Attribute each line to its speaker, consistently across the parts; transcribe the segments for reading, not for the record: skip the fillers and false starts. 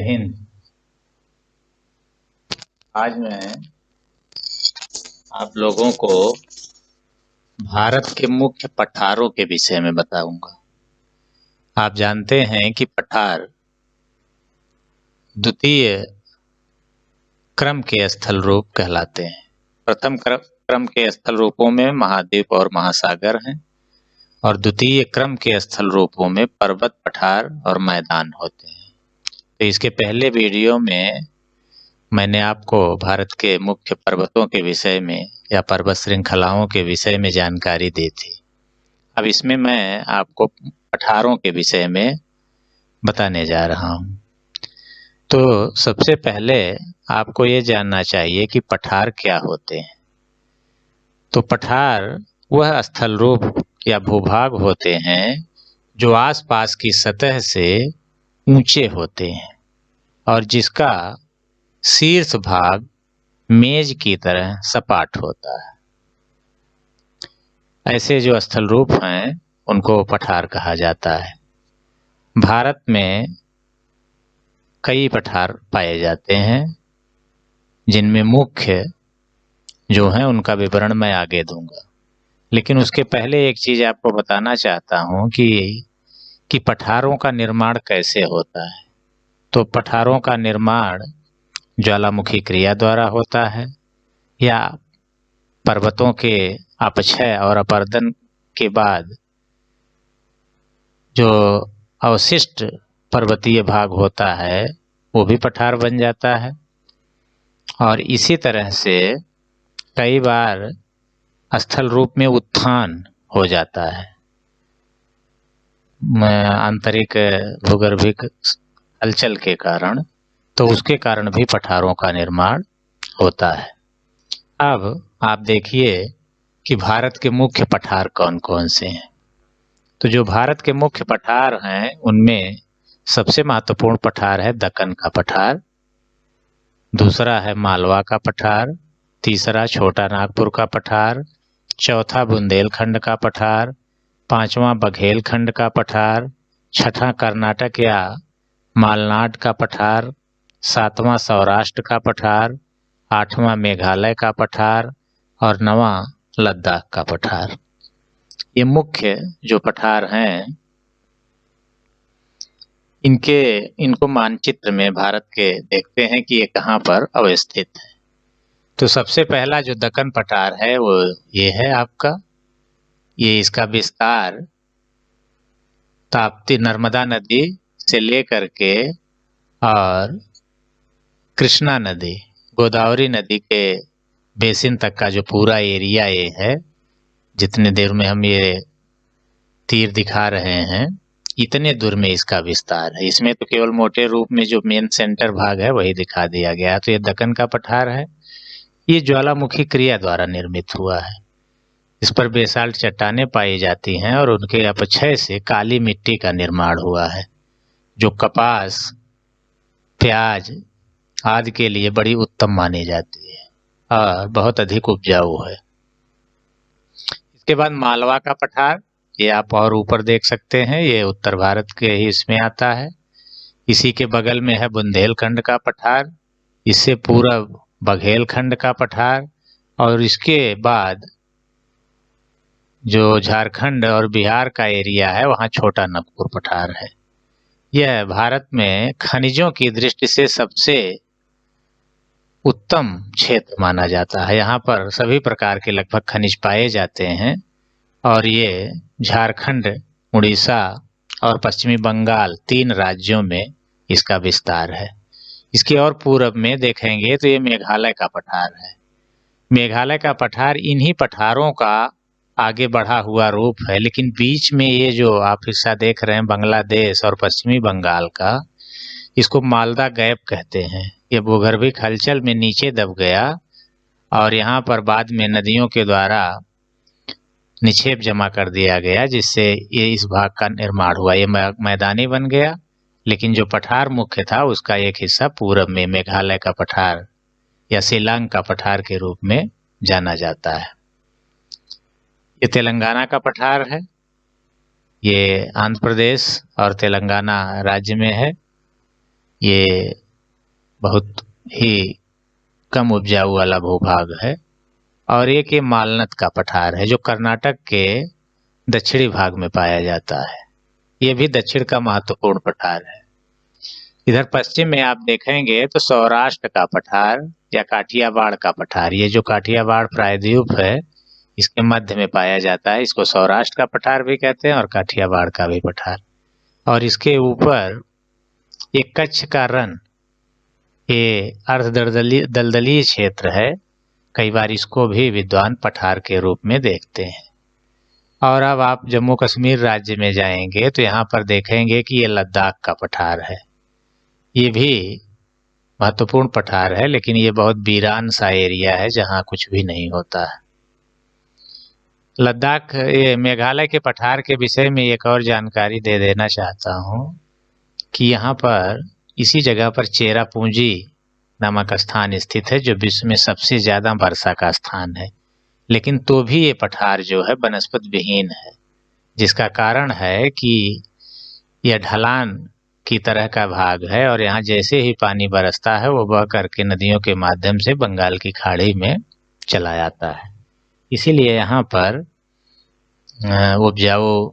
Speaker 1: हिंद। आज मैं आप लोगों को भारत के मुख्य पठारों के विषय में बताऊंगा। आप जानते हैं कि पठार द्वितीय क्रम के स्थल रूप कहलाते हैं। प्रथम क्रम के स्थल रूपों में महाद्वीप और महासागर हैं और द्वितीय क्रम के स्थल रूपों में पर्वत, पठार और मैदान होते हैं। तो इसके पहले वीडियो में मैंने आपको भारत के मुख्य पर्वतों के विषय में या पर्वत श्रृंखलाओं के विषय में जानकारी दी थी। अब इसमें मैं आपको पठारों के विषय में बताने जा रहा हूँ। तो सबसे पहले आपको ये जानना चाहिए कि पठार क्या होते हैं। तो पठार वह स्थल रूप या भूभाग होते हैं जो आसपास की सतह से ऊंचे होते हैं और जिसका शीर्ष भाग मेज की तरह सपाट होता है। ऐसे जो स्थल रूप हैं उनको पठार कहा जाता है। भारत में कई पठार पाए जाते हैं जिनमें मुख्य जो हैं उनका विवरण मैं आगे दूंगा, लेकिन उसके पहले एक चीज आपको बताना चाहता हूं कि पठारों का निर्माण कैसे होता है। तो पठारों का निर्माण ज्वालामुखी क्रिया द्वारा होता है या पर्वतों के अपक्षय और अपरदन के बाद जो अवशिष्ट पर्वतीय भाग होता है वो भी पठार बन जाता है। और इसी तरह से कई बार स्थल रूप में उत्थान हो जाता है आंतरिक भूगर्भिक हलचल के कारण, तो उसके कारण भी पठारों का निर्माण होता है। अब आप देखिए कि भारत के मुख्य पठार कौन कौन से हैं। तो जो भारत के मुख्य पठार हैं उनमें सबसे महत्वपूर्ण पठार है दक्कन का पठार, दूसरा है मालवा का पठार, तीसरा छोटा नागपुर का पठार, चौथा बुंदेलखंड का पठार, पांचवा बघेलखंड का पठार, छठा कर्नाटक या मालनाड का पठार, सातवां सौराष्ट्र का पठार, आठवां मेघालय का पठार और नवां लद्दाख का पठार। ये मुख्य जो पठार हैं इनको मानचित्र में भारत के देखते हैं कि ये कहाँ पर अवस्थित है। तो सबसे पहला जो दक्कन पठार है वो ये है आपका। ये इसका विस्तार ताप्ती नर्मदा नदी से लेकर के और कृष्णा नदी, गोदावरी नदी के बेसिन तक का जो पूरा एरिया ये है, जितने देर में हम ये तीर दिखा रहे हैं इतने दूर में इसका विस्तार है। इसमें तो केवल मोटे रूप में जो मेन सेंटर भाग है वही दिखा दिया गया। तो ये दक्कन का पठार है। ये ज्वालामुखी क्रिया द्वारा निर्मित हुआ है। इस पर बेसाल्ट चट्टानें पाई जाती हैं और उनके अपक्षय से काली मिट्टी का निर्माण हुआ है जो कपास, प्याज आदि के लिए बड़ी उत्तम मानी जाती है और बहुत अधिक उपजाऊ है। इसके बाद मालवा का पठार, ये आप और ऊपर देख सकते हैं, ये उत्तर भारत के ही इसमें आता है। इसी के बगल में है बुंदेलखंड का पठार, इससे पूर्व बघेलखंड का पठार और इसके बाद जो झारखंड और बिहार का एरिया है वहाँ छोटा नागपुर पठार है। यह भारत में खनिजों की दृष्टि से सबसे उत्तम क्षेत्र माना जाता है। यहाँ पर सभी प्रकार के लगभग खनिज पाए जाते हैं और ये झारखंड, उड़ीसा और पश्चिमी बंगाल 3 राज्यों में इसका विस्तार है। इसके और पूरब में देखेंगे तो ये मेघालय का पठार है। मेघालय का पठार इन्हीं पठारों का आगे बढ़ा हुआ रूप है, लेकिन बीच में ये जो आप हिस्सा देख रहे हैं बांग्लादेश और पश्चिमी बंगाल का, इसको मालदा गैप कहते हैं। ये भूगर्भिक हलचल में नीचे दब गया और यहाँ पर बाद में नदियों के द्वारा निक्षेप जमा कर दिया गया, जिससे ये इस भाग का निर्माण हुआ। ये मैदानी बन गया, लेकिन जो पठार मुख्य था उसका एक हिस्सा पूरब में मेघालय का पठार या शिलांग का पठार के रूप में जाना जाता है। ये तेलंगाना का पठार है। ये आंध्र प्रदेश और तेलंगाना राज्य में है। ये बहुत ही कम उपजाऊ वाला भूभाग है। और एक ये मालनत का पठार है जो कर्नाटक के दक्षिणी भाग में पाया जाता है। ये भी दक्षिण का महत्वपूर्ण पठार है। इधर पश्चिम में आप देखेंगे तो सौराष्ट्र का पठार या काठियावाड़ का पठार, ये जो काठियावाड़ प्रायद्वीप है इसके मध्य में पाया जाता है। इसको सौराष्ट्र का पठार भी कहते हैं और काठियावाड़ का भी पठार। और इसके ऊपर एक कच्छ का रण, ये अर्ध दलदलीय क्षेत्र है। कई बार इसको भी विद्वान पठार के रूप में देखते हैं। और अब आप जम्मू कश्मीर राज्य में जाएंगे तो यहाँ पर देखेंगे कि ये लद्दाख का पठार है। ये भी महत्वपूर्ण पठार है, लेकिन ये बहुत वीरान सा एरिया है जहाँ कुछ भी नहीं होता है। लद्दाख, ये मेघालय के पठार के विषय में एक और जानकारी दे देना चाहता हूँ कि यहाँ पर इसी जगह पर चेरापूंजी नामक स्थान स्थित है जो विश्व में सबसे ज़्यादा वर्षा का स्थान है। लेकिन तो भी ये पठार जो है वनस्पत विहीन है, जिसका कारण है कि यह ढलान की तरह का भाग है और यहाँ जैसे ही पानी बरसता है वो बह करके नदियों के माध्यम से बंगाल की खाड़ी में चला जाता है। इसीलिए यहाँ पर उपजाऊ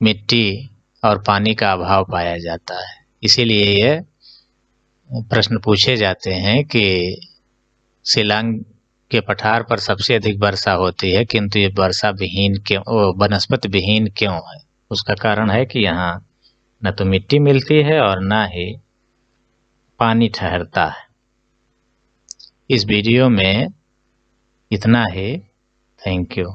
Speaker 1: मिट्टी और पानी का अभाव पाया जाता है। इसीलिए ये प्रश्न पूछे जाते हैं कि शिलांग के पठार पर सबसे अधिक वर्षा होती है किंतु ये वर्षा विहीन क्यों, वनस्पत विहीन क्यों है? उसका कारण है कि यहाँ न तो मिट्टी मिलती है और न ही पानी ठहरता है। इस वीडियो में इतना ही। Thank you.